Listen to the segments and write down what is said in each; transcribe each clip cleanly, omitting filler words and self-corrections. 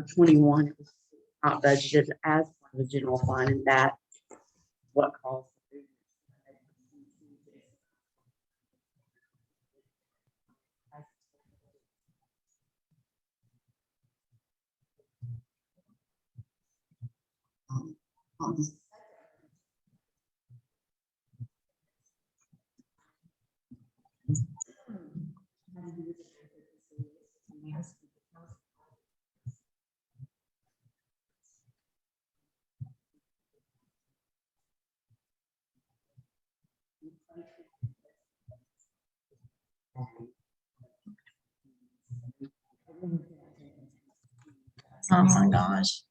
for 21, it was not budgeted as part of the general fund, and that what caused. On the Oh my gosh.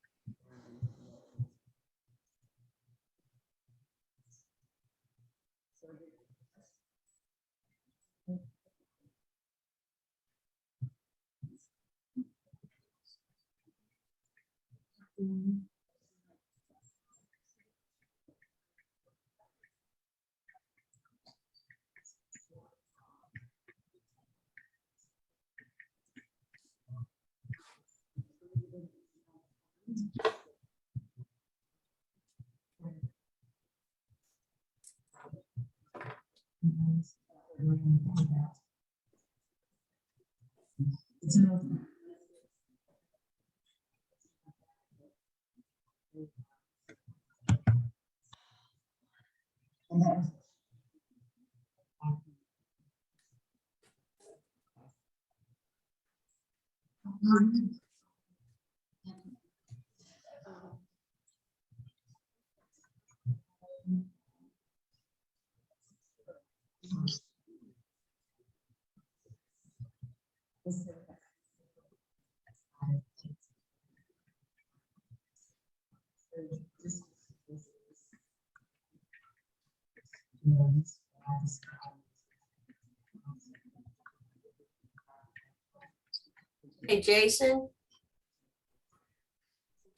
Hey, Jason?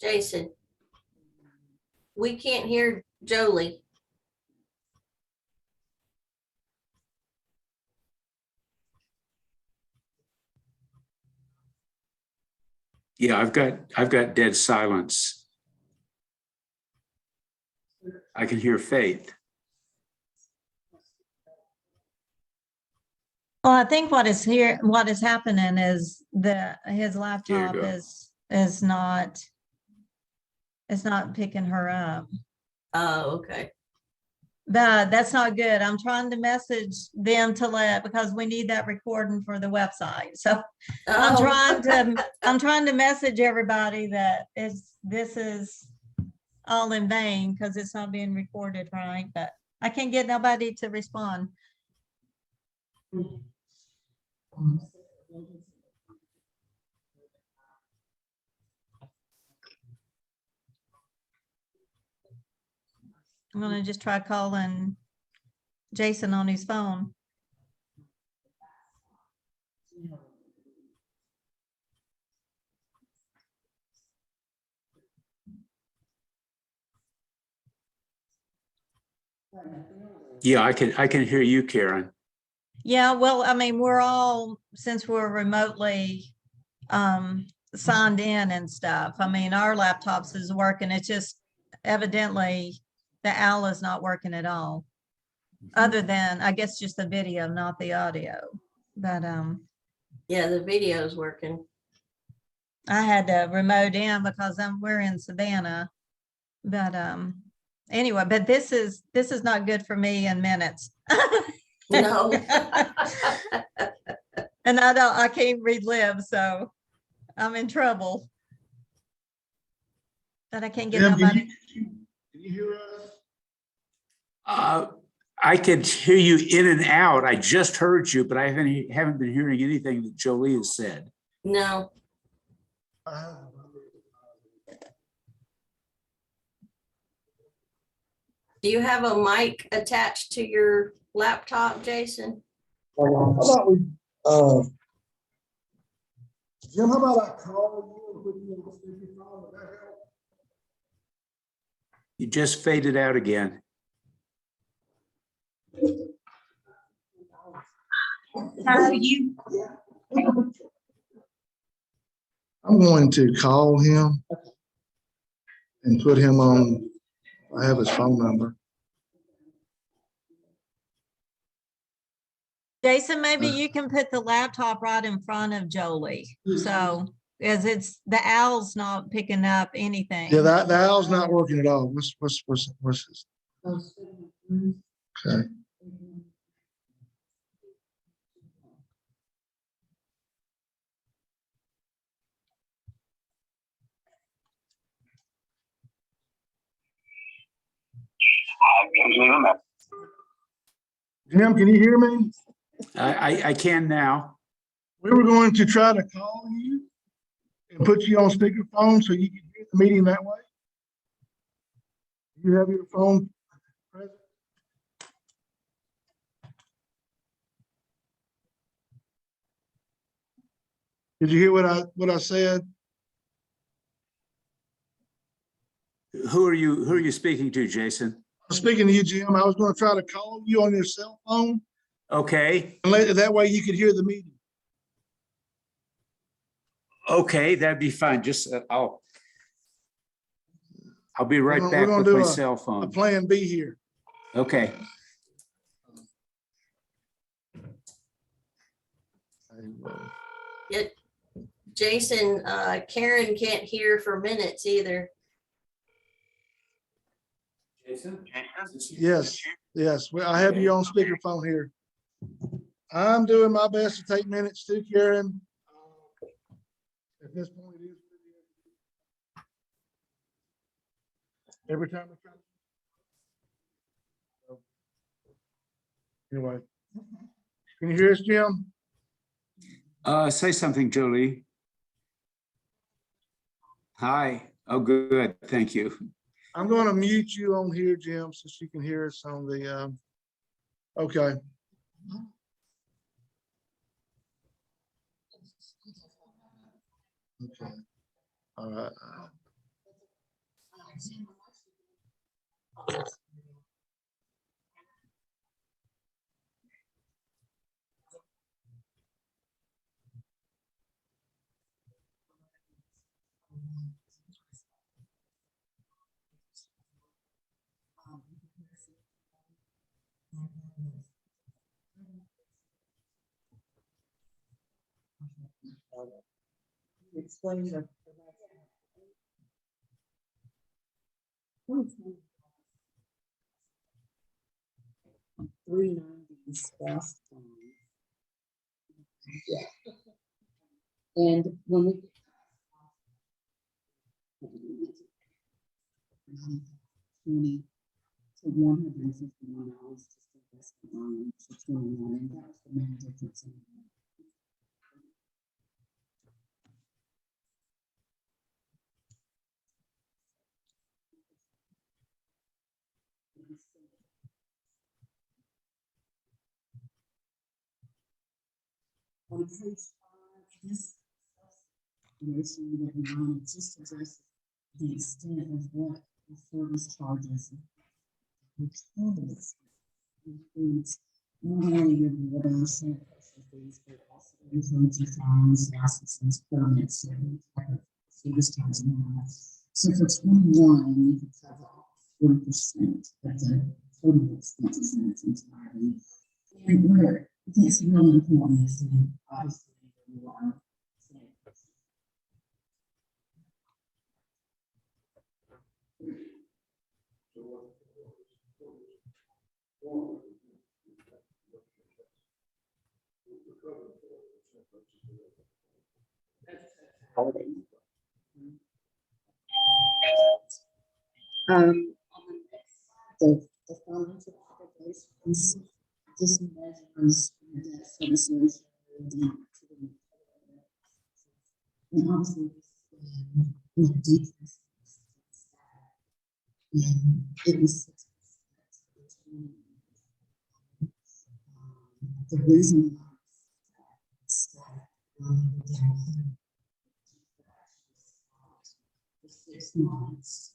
Jason? We can't hear Jolie. Yeah, I've got dead silence. I can hear Faith. Well, I think what is happening is his laptop go. is not picking her up. Oh, okay. That's not good. I'm trying to message them because we need that recording for the website. So I'm Oh. trying to message everybody that this is all in vain because it's not being recorded right, but I can't get nobody to respond. I'm gonna just try calling Jason on his phone. Yeah, I can hear you, Karen. Yeah, well, I mean, since we're remotely signed in and stuff, I mean, our laptops is working. It's just evidently the OWL is not working at all. Other than, I guess, just the video, not the audio. But Yeah, the video's working. I had to remote in because we're in Savannah. But anyway, but this is not good for me in minutes. No. And I can't relive, so I'm in trouble. But I can't get Tim, nobody. Can you hear us? I could hear you in and out. I just heard you, but I haven't been hearing anything that Jolie has said. No. Do you have a mic attached to your laptop, Jason? How about we, Jim, how about I call you and put you on speakerphone? Would that help? You just faded out again. How are you? I'm going to call him and put him on, I have his phone number. Jason, maybe you can put the laptop right in front of Jolie. So, as it's, the owl's not picking up anything. Yeah, the owl's not working at all. What's this? Okay. Jim, can you hear me? I can now. We were going to try to call you and put you on speakerphone so you can hear the meeting that way. You have your phone present? Did you hear what I said? Who are you speaking to, Jason? I'm speaking to you, Jim. I was going to try to call you on your cell phone Okay, and that way you could hear the meeting. okay, that'd be fine. Just, I'll be right We're back gonna with do my a- cell A phone. plan B here. Okay. Jason, Karen can't hear for minutes either. Jason? Yes. Well, I have you on speakerphone here. I'm doing my best to take minutes too, Karen. At this point, it is. Every time I try. Anyway. Can you hear us, Jim? Say something, Jolie. Hi. Oh, good. Thank you. I'm going to mute you on here, Jim, so she can hear us on the, okay. Okay. All right. Explain the. 390 fast time. Yeah. And when we. 20 to $151 just investment line to 21, and that was the main difference in. On page 5, this information that we wanted just addresses the extent of what the service charges. The total expense includes not only your redemption fees, but also includes your fines, licenses, permits, and service charges. So for 21, you could cover 40% of the total expenses in its entirety. And where I think it's really important is that obviously you are. Holiday. The financial obligations, this measures debt service ratio, and obviously, decrease. And it was 6%. The reason why it's for 6 months.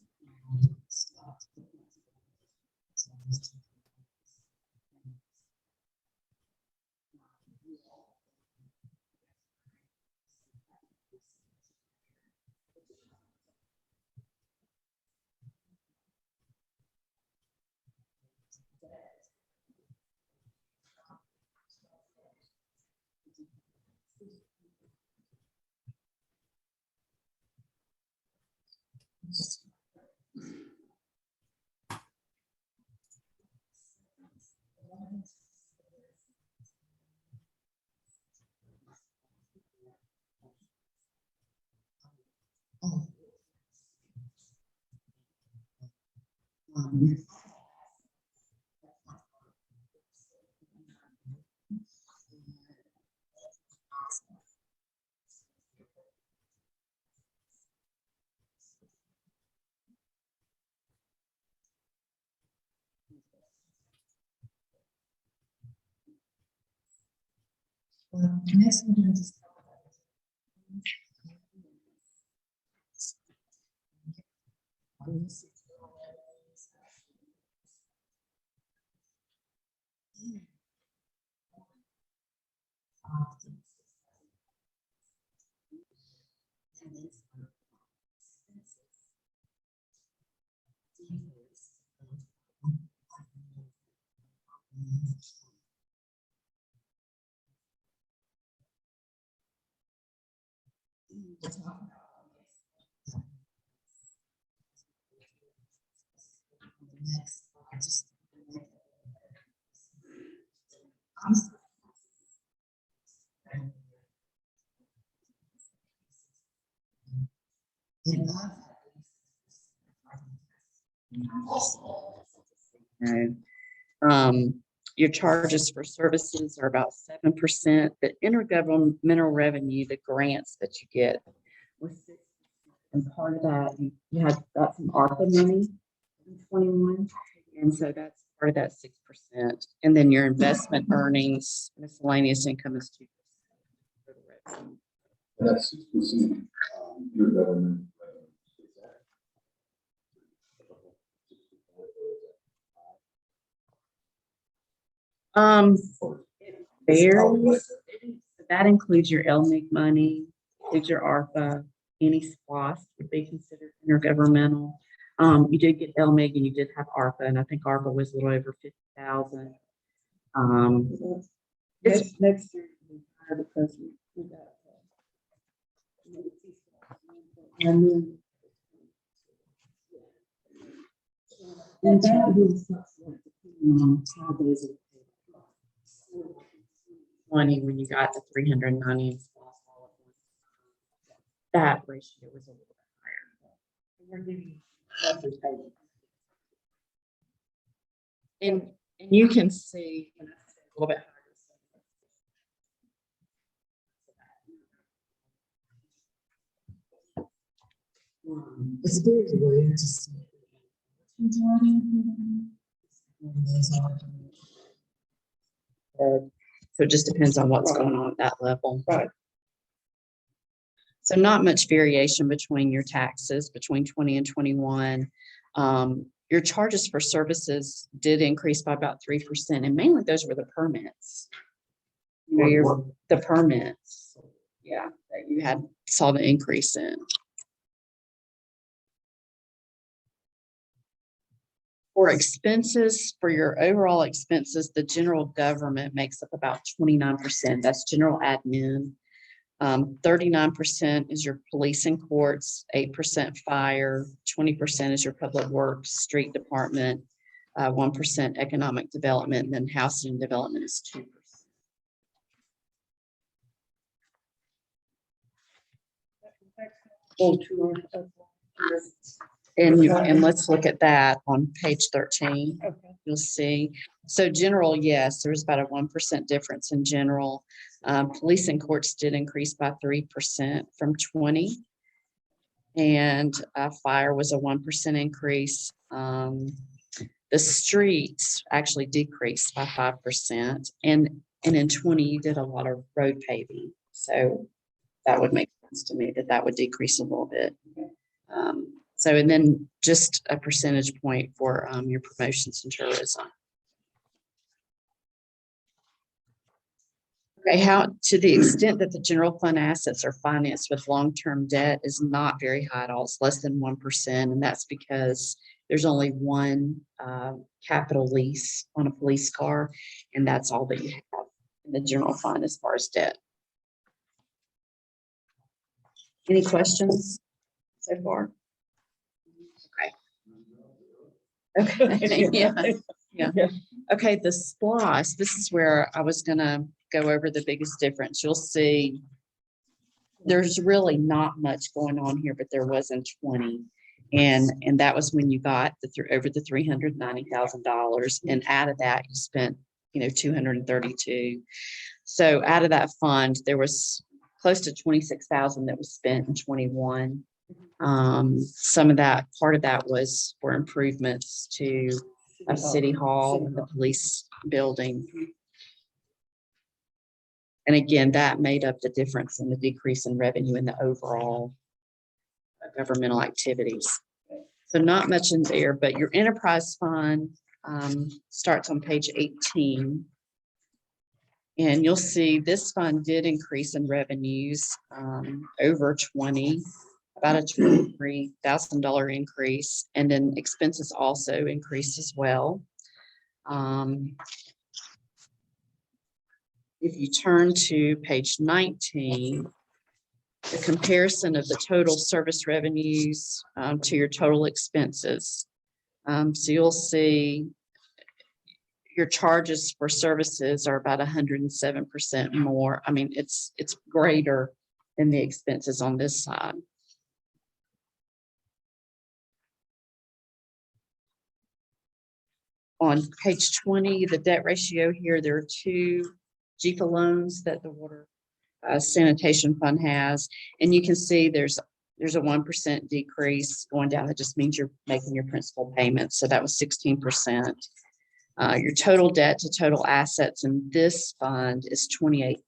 Next, we're gonna just. No. Your charges for services are about 7%. The intergovernmental revenue, the grants that you get. And part of that, you had got some ARPA money in 21. And so that's part of that 6%. And then your investment earnings, miscellaneous income is 2%. for the revenue. That's 6%. Your government. It varies. That includes your LMIG money, includes your ARPA, any SPOS would be considered intergovernmental. You did get LMIG and you did have ARPA, and I think ARPA was a little over 50,000. Next year, we hire because we got. And then. And that was how days of. 20 when you got the 390 and SPOS all at once. That ratio was a little bit higher. And you can see a little bit higher. It's very rare to see. Majority of those are. So it just depends on what's going on at that level. Right. So not much variation between your taxes between 20 and 21. Your charges for services did increase by about 3%, and mainly those were the permits. You know, the permits, yeah, that you had saw the increase in. For expenses, for your overall expenses, the general government makes up about 29%. That's general admin. 39% is your police and courts, 8% fire, 20% is your public works, street department, 1% economic development, and then housing and development is 2%. And let's look at that on page 13. Okay. You'll see. So general, yes, there's about a 1% difference in general. Police and courts did increase by 3% from 20. And fire was a 1% increase. The streets actually decreased by 5%. And in 20, you did a lot of road paving. So that would make sense to me that would decrease a little bit. So, and then just a percentage point for your promotions and tourism. Okay, how to the extent that the general fund assets are financed with long-term debt is not very high at all. It's less than 1%, and that's because there's only one capital lease on a police car, and that's all that you have in the general fund as far as debt. Any questions so far? Okay, yeah. Okay, the SPOS, this is where I was gonna go over the biggest difference. You'll see there's really not much going on here, but there was in 20. And that was when you got over the $390,000. And out of that, you spent, 232. So out of that fund, there was close to 26,000 that was spent in 21. Some of that, part of that was for improvements to City Hall and the police building. And again, that made up the difference in the decrease in revenue in the overall governmental activities. So not much in there, but your enterprise fund starts on page 18. And you'll see this fund did increase in revenues over 20, about a $23,000 increase. And then expenses also increased as well. If you turn to page 19, the comparison of the total service revenues to your total expenses. So you'll see your charges for services are about 107% more. I mean, it's greater than the expenses on this side. On page 20, the debt ratio here, there are two GFA loans that the water sanitation fund has, and you can see there's a 1% decrease going down. That just means you're making your principal payments. So that was 16%. Your total debt to total assets in this fund is 28%.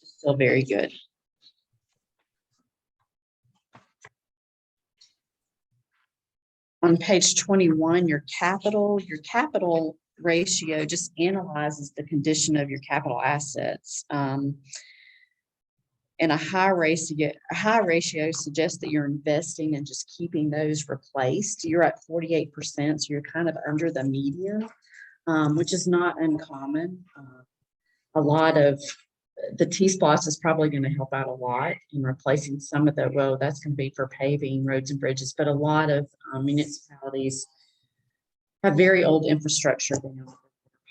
Still very good. On page 21, your capital ratio just analyzes the condition of your capital assets. And a high ratio suggests that you're investing and just keeping those replaced. You're at 48%, so you're kind of under the median, which is not uncommon. A lot of the T-SPLOST is probably going to help out a lot in replacing some of the, well, that's going to be for paving roads and bridges, but a lot of municipalities have very old infrastructure,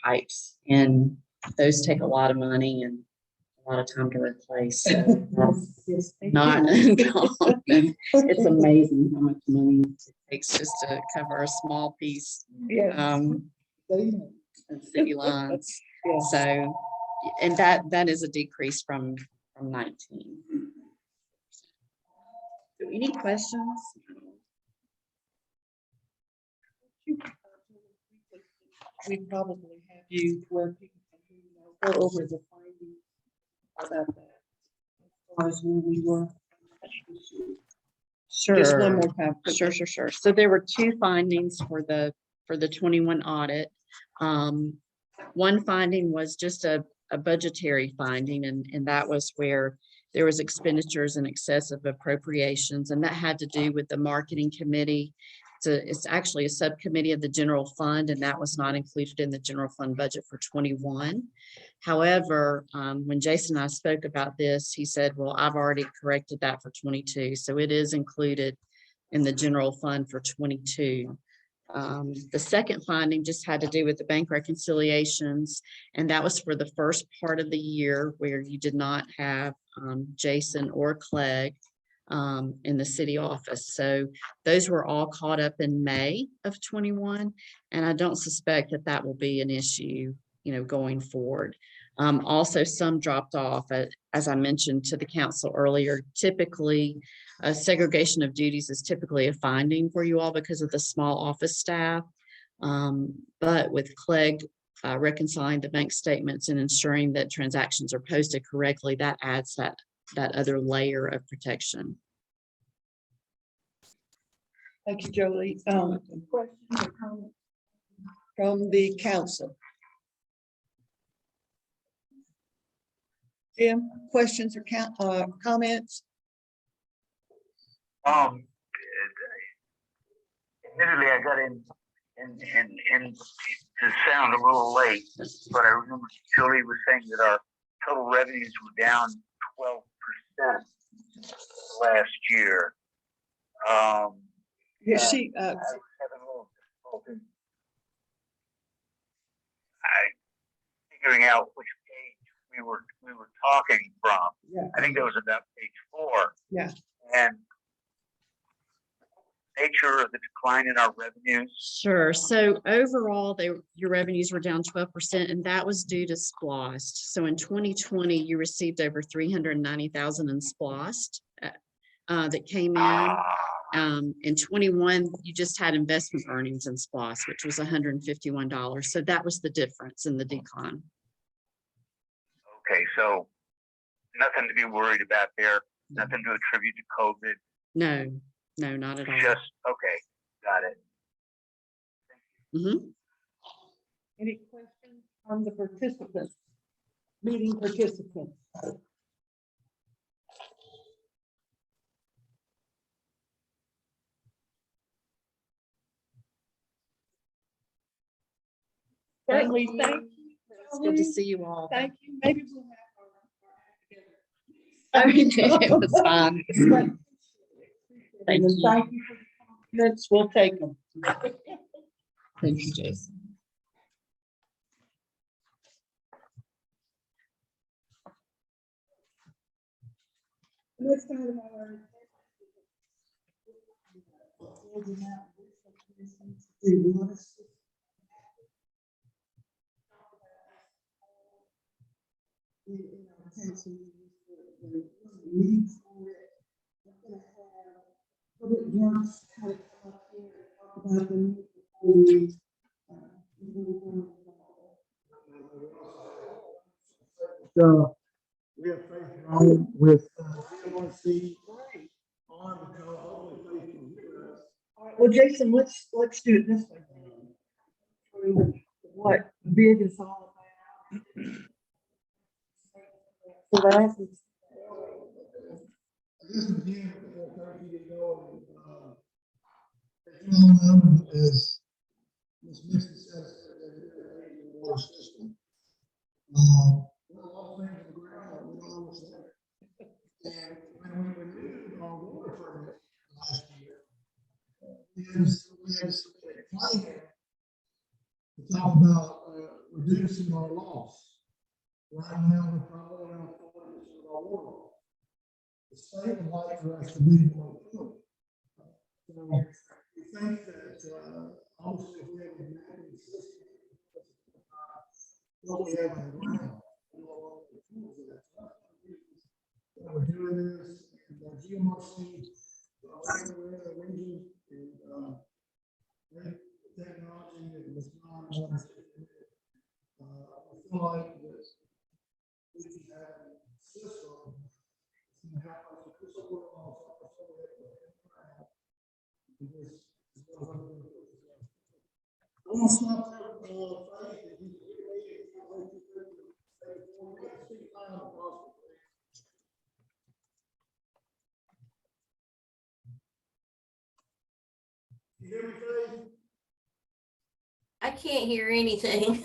pipes, and those take a lot of money and a lot of time to replace. So that's not uncommon. It's amazing how much money it takes just to cover a small piece of city lines. So, and that is a decrease from 19. So any questions? We probably have you where people can go over the findings about that. As far as where we were. Sure. Just one more time. Sure. So there were two findings for the 21 audit. One finding was just a budgetary finding, and that was where there was expenditures in excess of appropriations, and that had to do with the marketing committee. It's actually a subcommittee of the general fund, and that was not included in the general fund budget for 21. However, when Jason and I spoke about this, he said, well, I've already corrected that for 22. So it is included in the general fund for 22. The second finding just had to do with the bank reconciliations, and that was for the first part of the year where you did not have Jason or Clegg in the city office. So those were all caught up in May of 21, and I don't suspect that will be an issue, going forward. Also, some dropped off, as I mentioned to the council earlier. Typically, segregation of duties is typically a finding for you all because of the small office staff. But with Clegg reconciling the bank statements and ensuring that transactions are posted correctly, that adds that other layer of protection. Thank you, Jolie. Questions or comments from the council? Jim, questions or comments? Admittedly, I got in to sound a little late, but I remember Jolie was saying that our total revenues were down 12% last year. You see, I was having a little difficulty figuring out which page we were talking from. Yeah. I think that was about page 4. Yeah. And nature of the decline in our revenues? Sure. So overall, your revenues were down 12%, and that was due to SPOST. So in 2020, you received over 390,000 in SPOST that came in. In 21, you just had investment earnings in SPOST, which was $151. So that was the difference in the decline. Okay, so nothing to be worried about there, nothing to attribute to COVID, No, not at all. just, okay, got it. Mhm. Any questions from the participants, meeting participants? Certainly, thank you. It's good to see you all. Thank you. Maybe we'll have our together. It was fun. Thank you. Thank you for the compliments. We'll take them. Thank you, Jason. Let's go to our. We have faith on with GMRC on the hopefully they can hear us. All right, well, Jason, let's do it this way. Through what bid is all about. So that's. This is again, thank you to know, as you all know, as Ms. Mixon says, the water system. We're all things on the ground, we don't know what's there. And when we renewed our water permit last year, we had to submit a plan to talk about reducing our loss. Right now, we're probably around 40% of our water loss. The state would like for us to be more fluid. So we think that obviously if we have a mapping system, what we have on the ground, we will all the tools that we're doing this, and the GMRC, we're in the region, and technology that was not, I feel like that we can have a system to help us with this overall, I want to stop there, Faith, if you hear me, if you want to say 4 minutes, speak loud across the place. You hear me, Faith? I can't hear anything.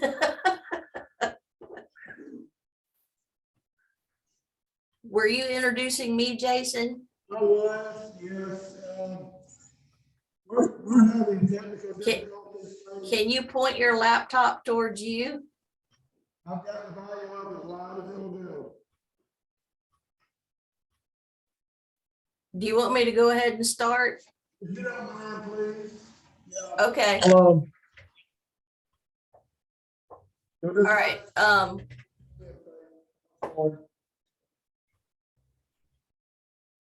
Were you introducing me, Jason? I was, yes, we're having technical difficulties. Can you point your laptop towards you? I've got the volume up as loud as it'll go. Do you want me to go ahead and start? If you don't mind, please. Okay, Hello. all right.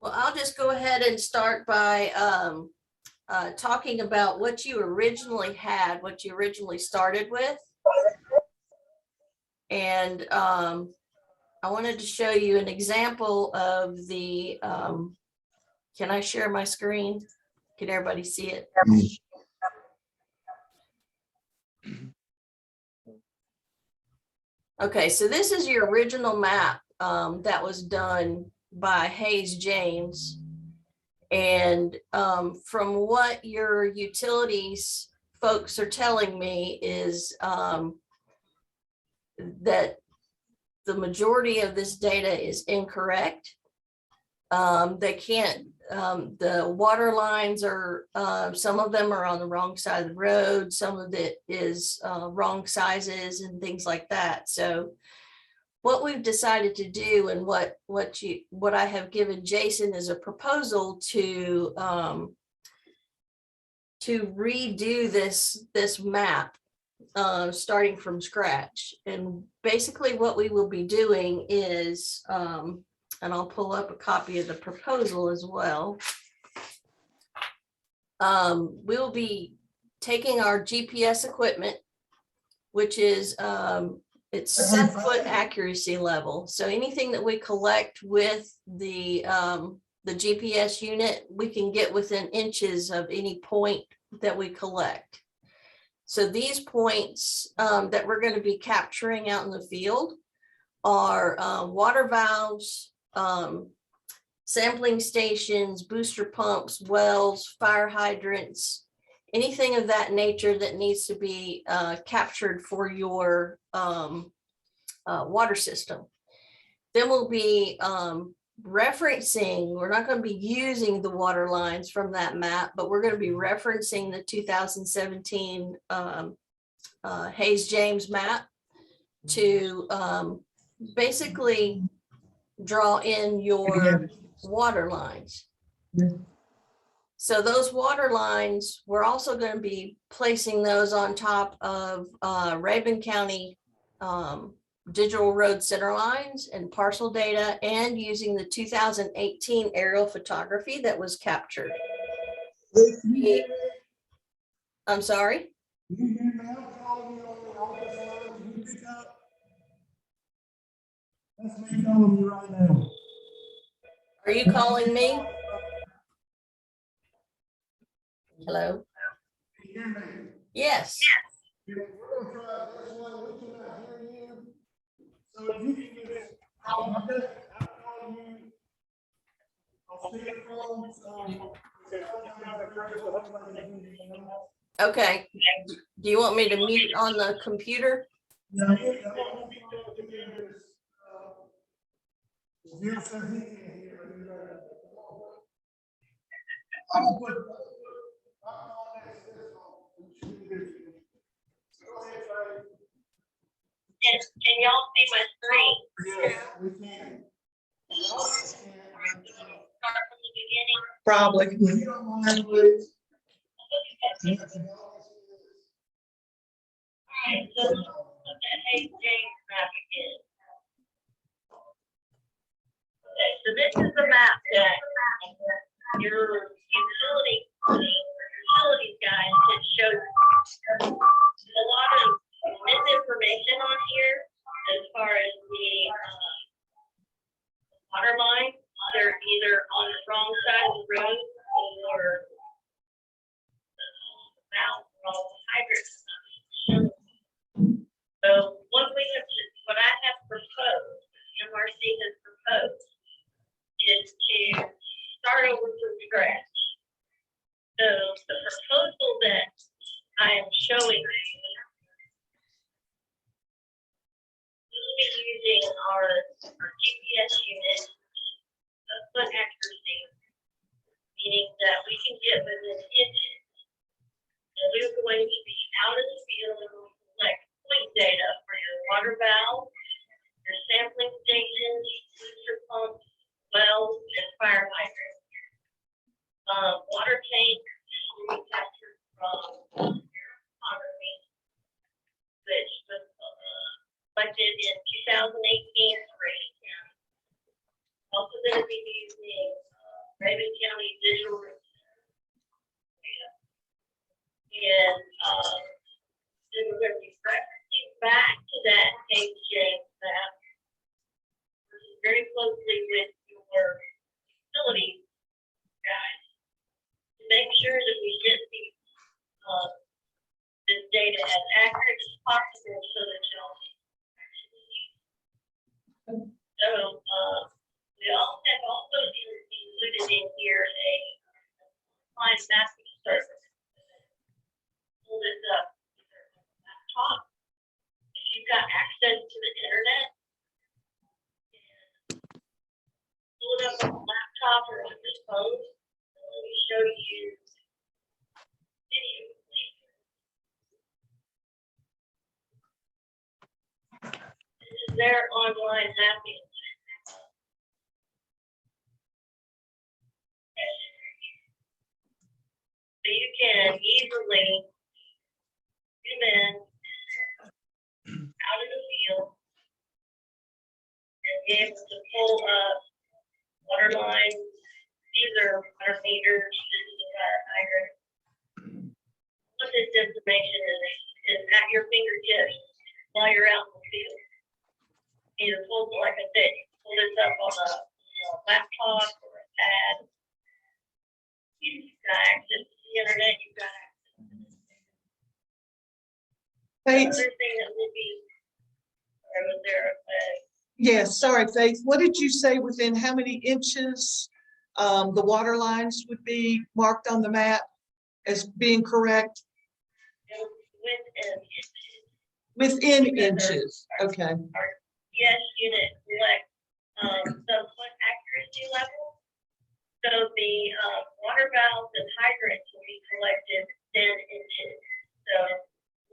Well, I'll just go ahead and start by talking about what you originally had, what you originally started with. And I wanted to show you an example of the, can I share my screen? Can everybody see it? Okay, so this is your original map that was done by Hayes James. And from what your utilities folks are telling me is that the majority of this data is incorrect. They can't, the water lines are, some of them are on the wrong side of the road. Some of it is wrong sizes and things like that. So what we've decided to do and what I have given Jason is a proposal to to redo this map, starting from scratch. And basically what we will be doing is, and I'll pull up a copy of the proposal as well. We'll be taking our GPS equipment, which is, it's 7-foot accuracy level. So anything that we collect with the GPS unit, we can get within inches of any point that we collect. So these points that we're going to be capturing out in the field are water valves, sampling stations, booster pumps, wells, fire hydrants, anything of that nature that needs to be captured for your water system. Then we'll be referencing, we're not going to be using the water lines from that map, but we're going to be referencing the 2017 Hayes-James map to basically draw in your water lines. So those water lines, we're also going to be placing those on top of Rabun County digital road center lines and parcel data, and using the 2018 aerial photography that was captured. I'm sorry? You hear me? I'm calling you on the office line. Can you pick up? That's me calling you right now. Are you calling me? Hello? Can you hear me? Yes. We're gonna try this one. We cannot hear you. So if you can just, I'm calling you. I'll see your phone, so. Okay. Do you want me to mute on the computer? Yeah. Can y'all see my screen? Yes, we can. Start from the beginning. Probably. If you don't mind, please. Alright, so look at Hayes-James map again. Okay, so this is the map that your utilities guys had showed. A lot of misinformation on here as far as the water line. They're either on the wrong side of the road or valve or all the hydrants. So what I have proposed, MRC has proposed, is to start over from scratch. So the proposal that I am showing you, we'll be using our GPS unit, foot accuracy, meaning that we can get within inches. And we're going to be out in the field and we'll collect point data for your water valve, your sampling stations, booster pumps, wells, and fire hydrants. Water tank we captured from photography, which was collected in 2018 for Rabun County. Also going to be using Rabun County digital data. And then we're going to be referencing back to that Hayes-James map, working very closely with your utility guys to make sure that we get this data as accurate as possible so that y'all actually use it. So we all have also included in here a online mapping service. Pull this up either on the laptop. If you've got access to the internet, pull it up on the laptop or on your phone. Let me show you video. This is their online mapping. So you can easily zoom in out of the field and be able to pull up water lines. These are water meters. This is a fire hydrant. What this information is at your fingertips while you're out in the field. Either pull, like I said, pull this up on a laptop or a pad. You've got access to the internet. You've got access to this. Faith, Another thing that will be, or was there yes, sorry, Faith, what did you say within how many inches the water lines would be marked on the map as being correct? within Within inches, okay, our PS unit select the foot accuracy level. So the water valves and hydrants will be collected 10 inches, so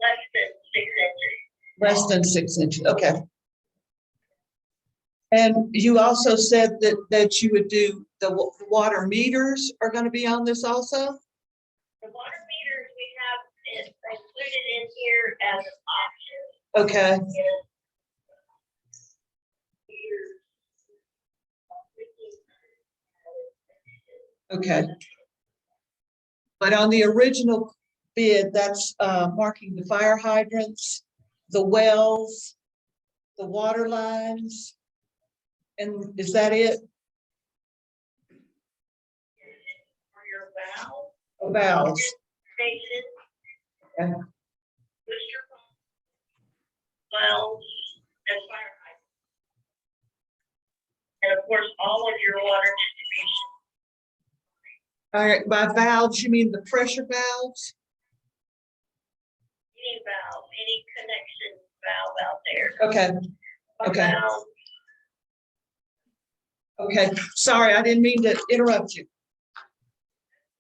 less than 6 inches. less than 6 inches, okay. And you also said that you would do the water meters are going to be on this also? The water meters we have is included in here as an option. Okay, okay. But on the original bid, that's marking the fire hydrants, the wells, the water lines. And is that it? For your valve. Valves. Station. Okay. Booster pump. Wells and fire hydrants. And of course, all of your water distribution. All right, by valves, you mean the pressure valves? Any valve, any connection valve out there. Okay, A okay. valve. okay. Sorry, I didn't mean to interrupt you.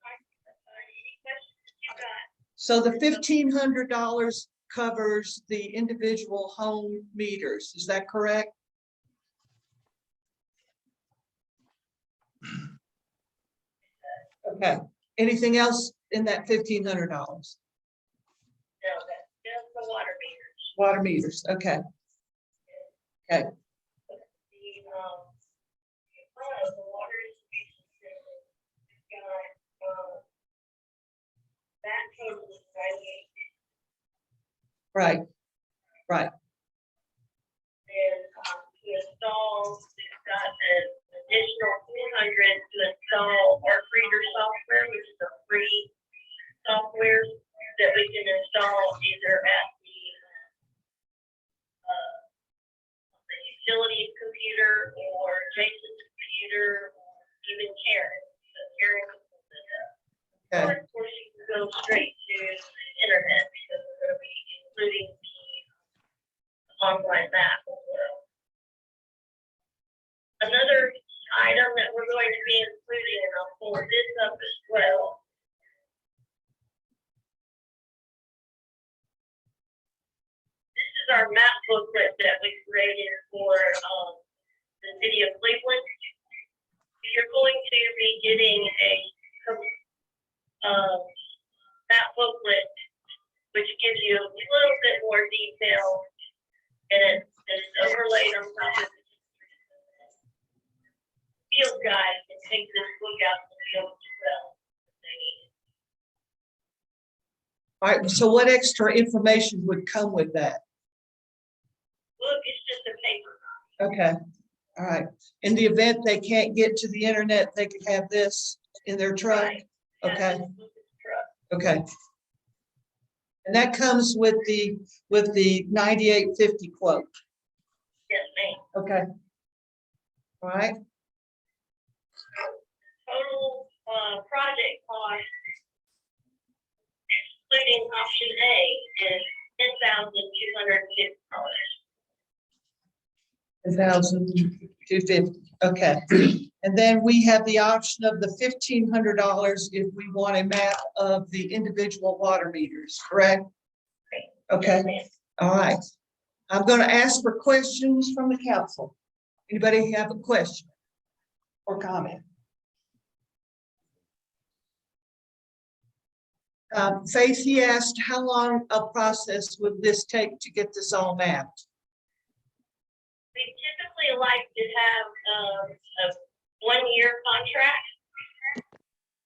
Any questions you got? So the $1,500 covers the individual home meters, is that correct? Okay, anything else in that $1,500? No, that's just the water meters. Water meters, okay. Okay, The water distribution system, it's got, that total is 98. right, right, And, to install, we've got an additional 400 to install our reader software, which is a free software that we can install either at the utilities computer or Jason's computer, or even Karen. So Karen can pull this up. Or okay, of course, you can go straight to the internet because we're going to be including the online map as well. Another item that we're going to be including, and I'll pull this up as well. This is our map booklet that we created for the city of Cleveland. You're going to be getting a map booklet, which gives you a little bit more detail, and it's overlaid on top of the field guide can take this book out in the field as well. If they need it. all right, so what extra information would come with that? Book is just a paper. Okay, all right. In the event they can't get to the internet, they could have this in their truck? Right. Okay, That's the book is truck. okay. And that comes with the 9850 quote, Yes, ma'am. okay? All right, Total project cost, excluding option A, is $10,250. 1,250, okay. And then we have the option of the $1,500 if we want a map of the individual water meters, correct? Okay, all right. I'm going to ask for questions from the council. Anybody have a question or comment? Faith, he asked, how long a process would this take to get this all mapped? We typically like to have a 1-year contract.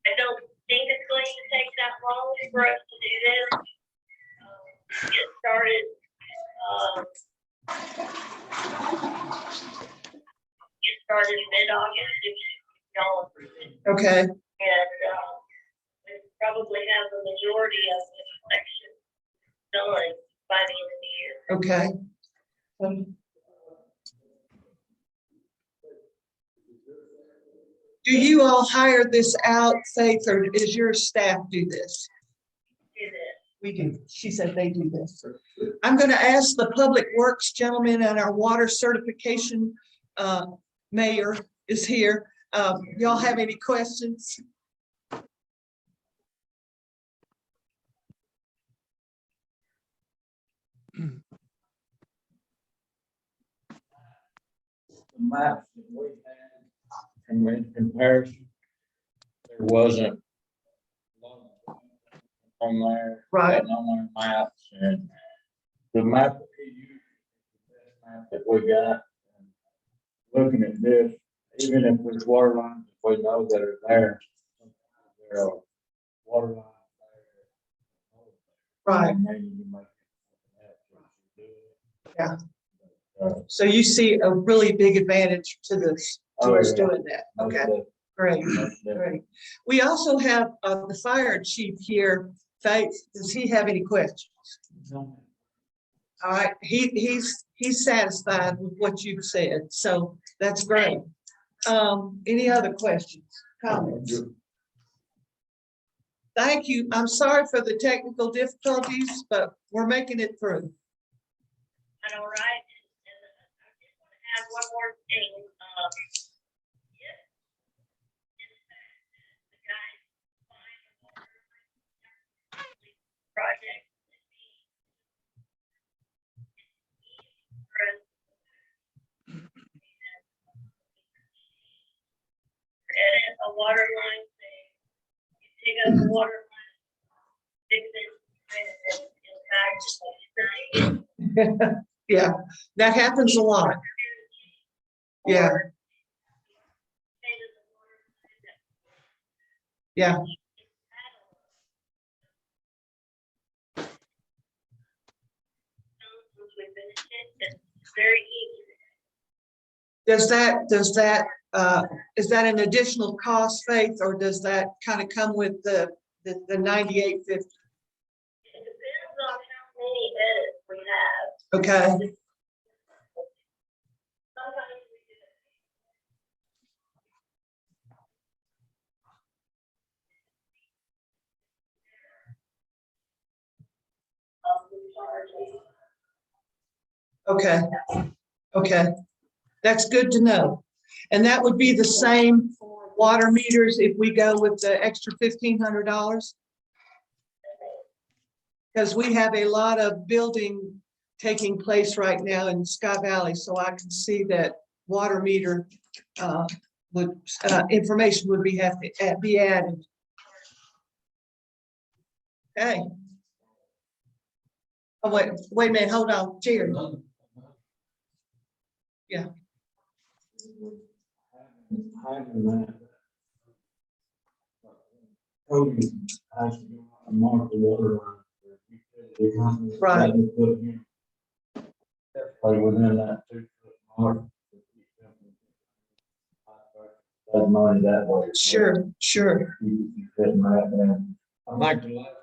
I don't think it's going to take that long for us to do this. Get started. Get started mid-August if y'all approve it. Okay, And we probably have the majority of the section done by the end of the year. okay. Do you all hire this out, Faith, or does your staff do this? Do this. We do. She said they do this. I'm going to ask the Public Works gentleman and our water certification mayor is here. Y'all have any questions? The maps that we had, and in comparison, there wasn't a lot of on there. Right. On our maps, and the map that we used, the best map that we got. And looking at this, even if there's water lines, if we know that are there, there are water lines there. Right. And maybe you might Yeah. So you see a really big advantage to this, to us doing that. Okay, great, great. We also have the fire chief here. Faith, does he have any questions? All right, he's satisfied with what you've said, so that's great. Any other questions, comments? Thank you. I'm sorry for the technical difficulties, but we're making it through. All right. And I just want to add one more thing. If the guys find a project edit a water line thing, you dig up the water line, fix it, and in fact, Yeah, that happens a lot. Yeah. Yeah. It's very easy. Is that an additional cost, Faith, or does that kind of come with the 9850? It depends on how many edits we have. Okay, Sometimes we do okay, okay. That's good to know. And that would be the same for water meters if we go with the extra $1,500? Because we have a lot of building taking place right now in Sky Valley, so I can see that water meter information would be added. Okay. Oh, wait a minute, hold on, Jerry. Yeah. Having that. Cody has to go out and mark the water line. Right. Definitely within that 2-foot mark. That money that way. Sure, sure. You couldn't write that. I think the last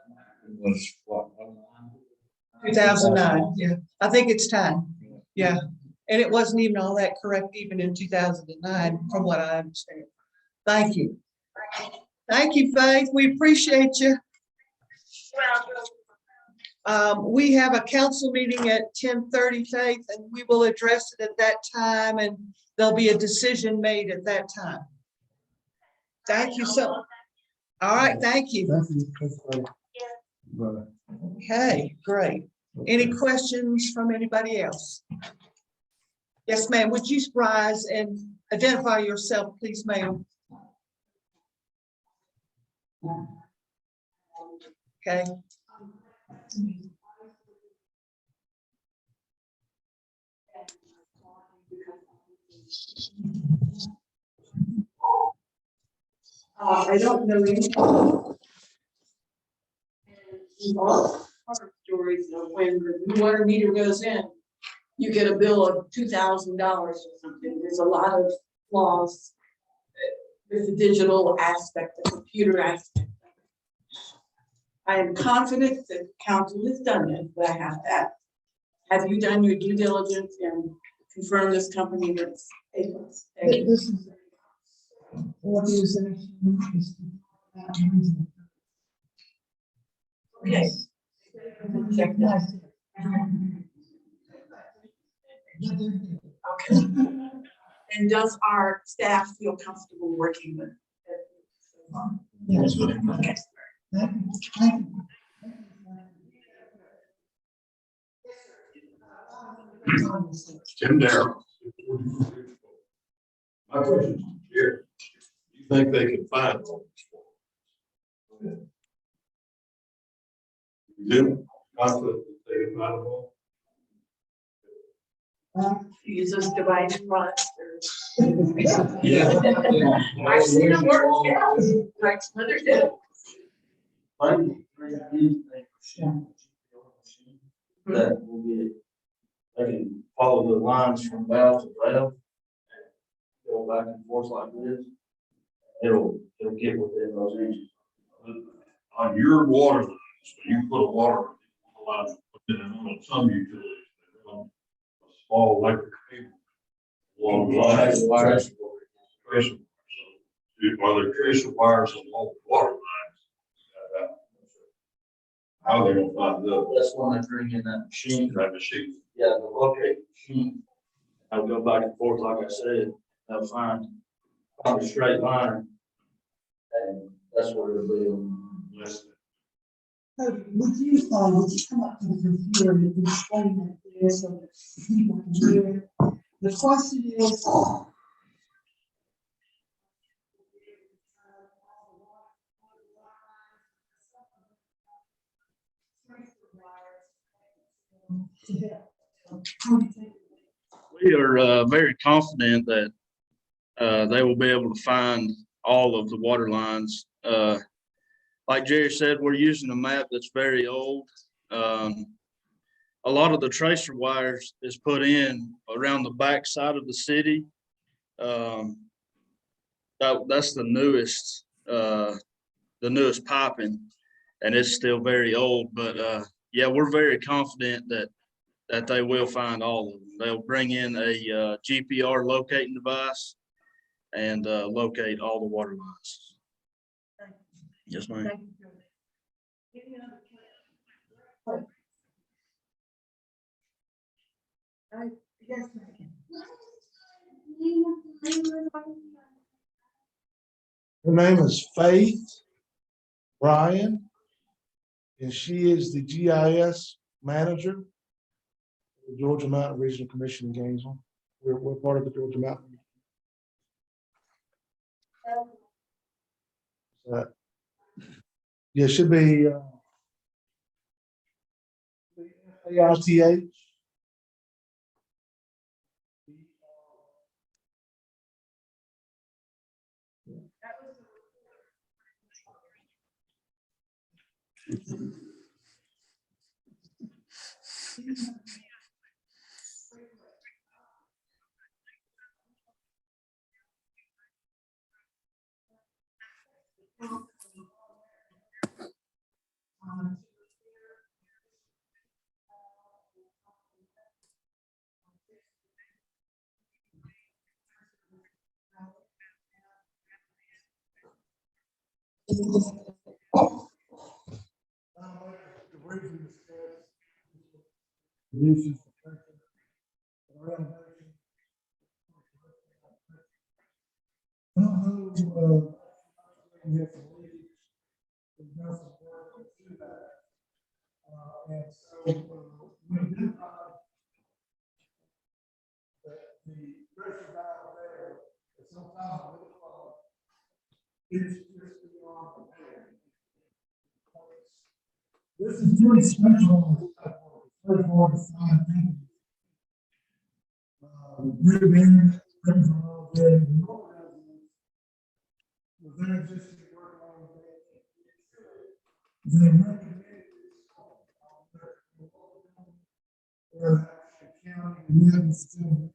one was what? 2009, yeah. I think it's time. Yeah. And it wasn't even all that correct even in 2009, from what I understand. Thank you. Thank you, Faith. We appreciate you. We have a council meeting at 10:30, Faith, and we will address it at that time, and there'll be a decision made at that time. Thank you so. All right, thank you. Okay, great. Any questions from anybody else? Yes, ma'am. Would you rise and identify yourself, please, ma'am? Okay. I don't know any. Stories of when the water meter goes in, you get a bill of $2,000 or something. There's a lot of flaws with the digital aspect, the computer aspect. I am confident that council has done it, but I have that. Have you done your due diligence and confirmed this company that's able? This is organization. Okay. Check that. Okay. And does our staff feel comfortable working with it? Yes. Okay. Tim Darrell. My question is here. You think they can find all these forms? You do? Confident that they can find them all? Use those device products. Yeah. I've seen them work, yeah. Like others do. That will be, they can follow the lines from valve to valve. Go back and forth like this. It'll get within those inches. On your water lines, when you put a water line, put it on some utilities, they run a small electric cable. Along the line. Tracer. So, are there tracer wires along the water lines? How are they gonna find those? That's when they bring in that machine. That machine. Yeah, the locate machine. I'll go back and forth, like I said, I'll find a straight line. And that's where it'll be. Listen. Would you come up to the computer and explain that there so that people can hear it? The question is. We are very confident that they will be able to find all of the water lines. Like Jerry said, we're using a map that's very old. A lot of the tracer wires is put in around the back side of the city. That's the newest piping, and it's still very old. But yeah, we're very confident that they will find all of them. They'll bring in a GPR locating device and locate all the water lines. Yes, ma'am. Her name is Faith Bryan, and she is the GIS manager of the Georgia Mountain Regional Commission in Gainesville. We're part of the Georgia Mountain. Yeah, it should be AITH. This is pretty special. First of all, it's fine. Ribbon, ribbon from all day. Was there just work on the recommended or county and still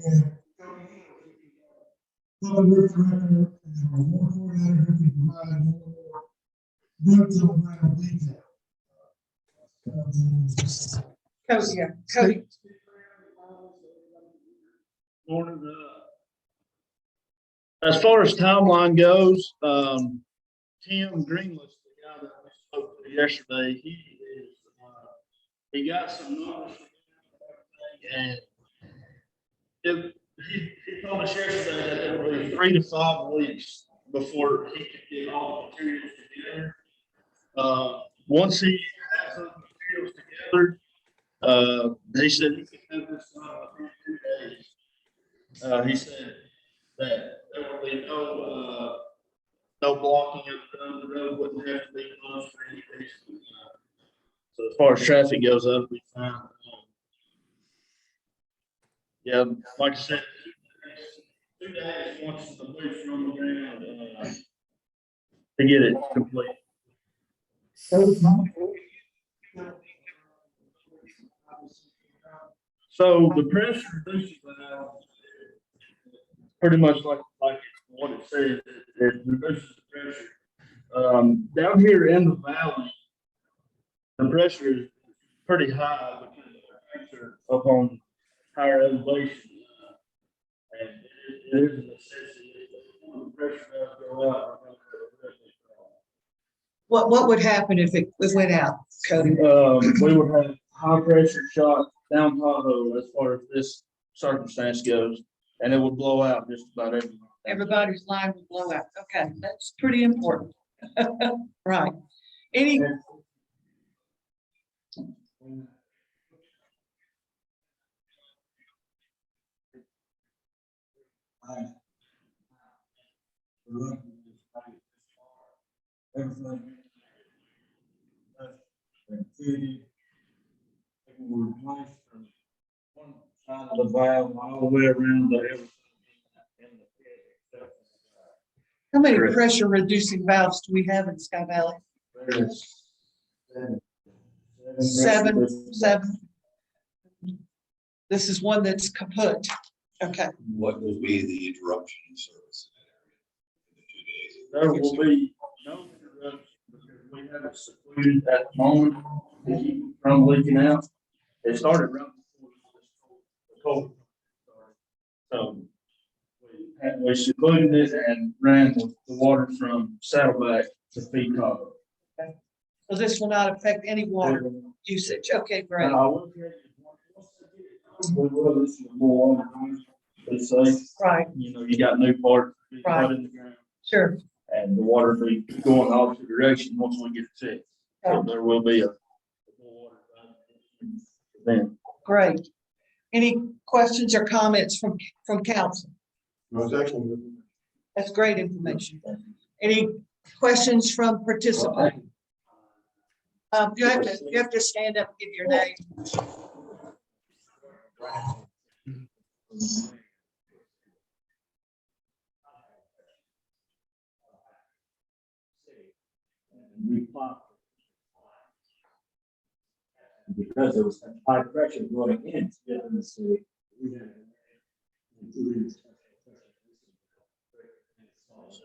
and public works director and war coordinator who can provide more boots on the ground detail. Cody, yeah, Cody. Morning, as far as timeline goes, Tim Greenless, the guy that we spoke to yesterday, he got some numbers and he told us yesterday that it would be 3 to 5 weeks before he could get all the materials together. Once he has those materials together, he said he could have this done within 2 days. He said that there will be no blocking of the road, wouldn't have to be closed for any reason. So as far as traffic goes, that'll be fine. Yeah, like I said, 2 days once the boots are on the ground to get it complete. So the pressure reduces pretty much like what it says. It reduces the pressure. Down here in the valley, the pressure is pretty high because of the pressure up on higher elevation. And it is a necessity. When the pressure does go up, What would happen if it went out, Cody? we would have high pressure shot down Tahoe as far as this circumstance goes, and it would blow out just about everything. Everybody's line would blow out. Okay, that's pretty important. Right. Any, Everything. Were replaced from one side of the valve all the way around to everything in the pit. how many pressure reducing valves do we have in Sky Valley? There's Seven. This is one that's kaput. Okay, What will be the interruption in service in the 2 days? There will be no interruption because we have it secluded at the moment to keep it from leaking out. It started right before the cold started. So we secluded it and ran the water from Saddleback to feed Tahoe. so this will not affect any water usage. Okay, great. And I will tell you, once they get it done, we will listen to more on it. It's safe. Right, You know, you got new parts being Right. put in the ground sure. and the water will be going the opposite direction once we get it fixed. So there will be a more water then. Great. Any questions or comments from council? That's great information. Any questions from participants? You have to stand up and give your name. Because there was such high pressure going in the city. We had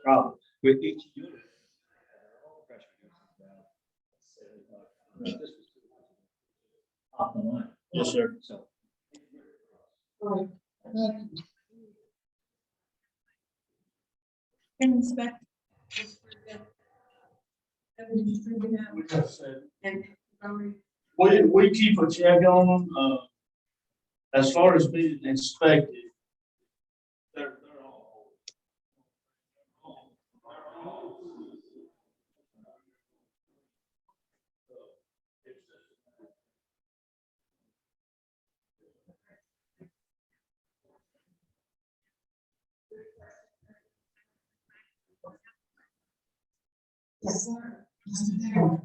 problem with each unit. Off the line. Yes, sir. So. Inspect. We keep a check on them, as far as being inspected. They're all. Yes, sir. Mr. Dale.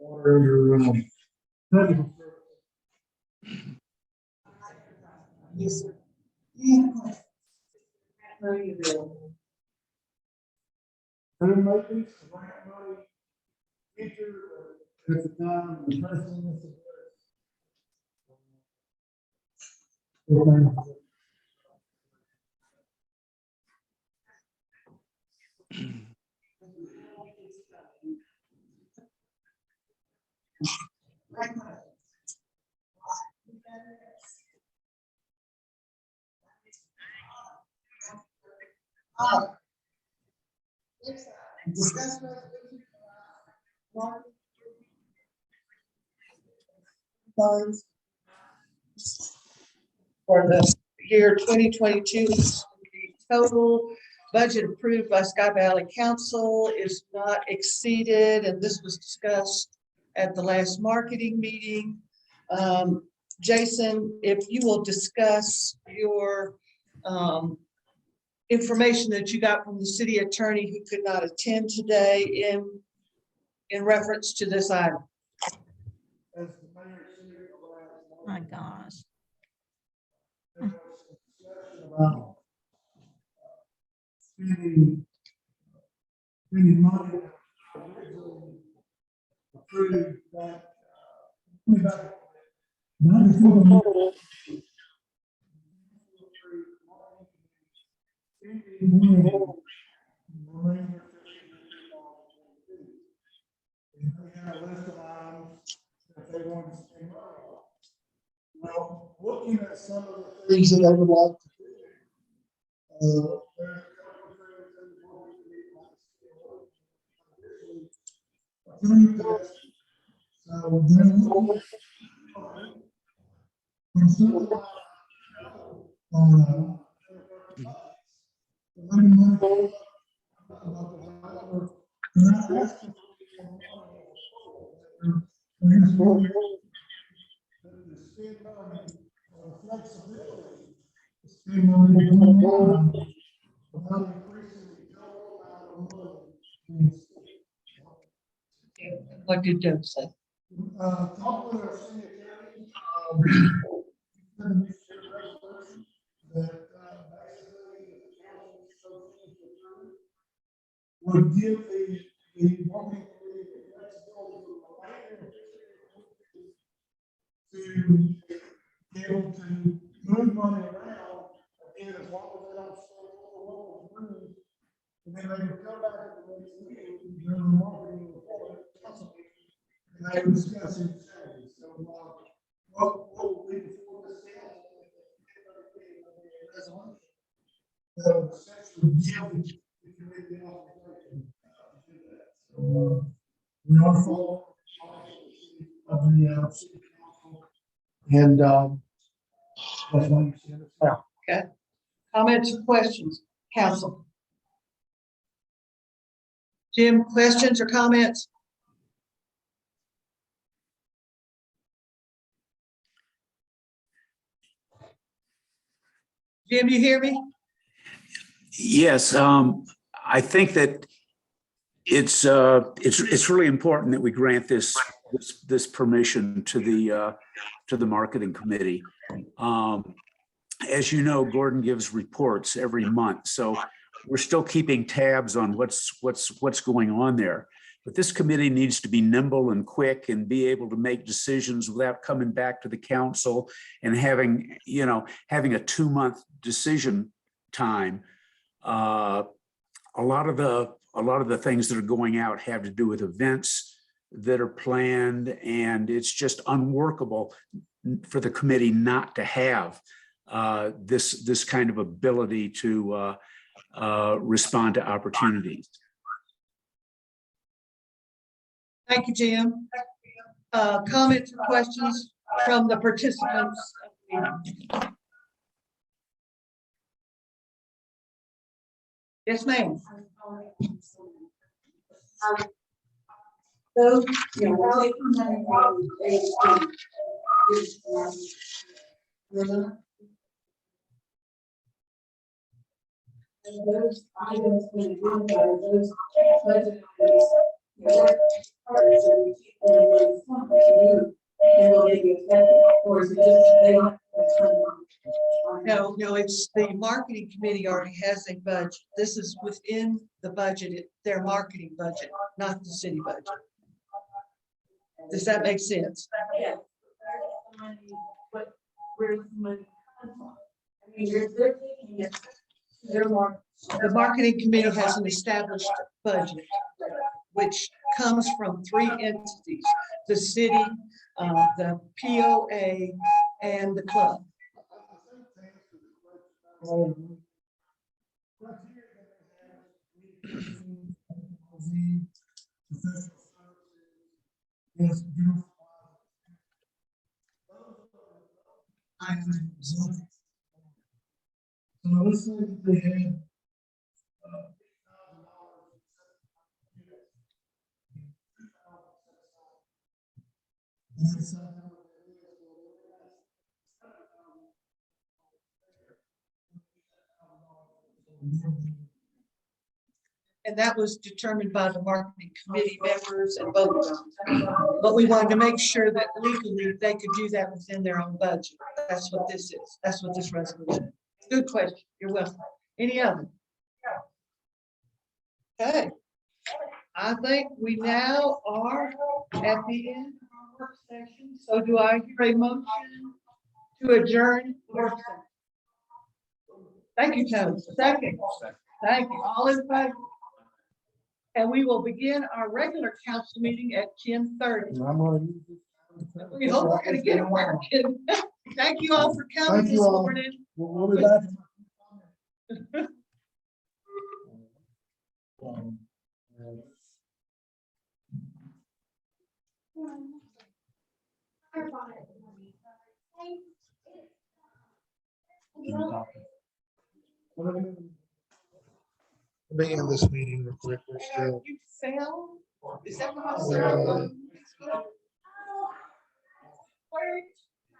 Water under, yes, sir. Yeah. Who might be, grant money, future, at the time, the person is. Discuss resolution. Funds for the year 2022. The total budget approved by Sky Valley Council is not exceeded, and this was discussed at the last marketing meeting. Jason, if you will discuss your information that you got from the city attorney who could not attend today in reference to this item. As the mayor said at the last My gosh. there was some discussion about spending money originally approved back, not before the and they had a list of items that they wanted to spend money on. Well, looking at some of the things that I would like to do, there's a couple of things that we want to do. So then, from some What did Doug say? Talk with our city attorney, that, basically, the council would give the marketing committee the flexibility to be able to move money around, again, as long as they don't stay all the money. And then they would come back at the next meeting, during the marketing report, council meeting, and they would discuss it. So, what will be before this council? Resolution. That would essentially give the committee the authorization to do that. So, we are following the policy of the city council. And, that's why you see it. Okay. Comments or questions, council? Jim, questions or comments? Jim, you hear me? Yes, I think that it's really important that we grant this permission to the marketing committee. As you know, Gordon gives reports every month, so we're still keeping tabs on what's going on there. But this committee needs to be nimble and quick and be able to make decisions without coming back to the council and having a 2-month decision time. A lot of the things that are going out have to do with events that are planned, and it's just unworkable for the committee not to have this kind of ability to respond to opportunities. Thank you, Jim. Comments or questions from the participants? Yes, ma'am. those, you know, we're taking money from AHP. And those items, when you look at those budget items, you know, parts that we keep them in some to move, and will they be affected, or is it just they don't? No, it's the marketing committee already has a budget. This is within the budget, their marketing budget, not the city budget. Does that make sense? Yeah. But where's the money coming from? I mean, they're taking it. The marketing committee has an established budget, which comes from three entities: the city, the POA, and the club. So let's say that they had And that was determined by the marketing committee members and voted on. But we wanted to make sure that legally they could do that within their own budget. That's what this is. That's what this resolution is. Good question. You're welcome. Any other? Okay. I think we now are at the end of our work session. So do I hear a motion to adjourn the work session? Thank you, Tony. Second. Thank you. All in favor? And we will begin our regular council meeting at 10:30. We hope we're gonna get it working. Thank you all for coming Thank this you all. morning. We'll be back. Let me end this meeting real quick. We're still. You fell? Is that what I said?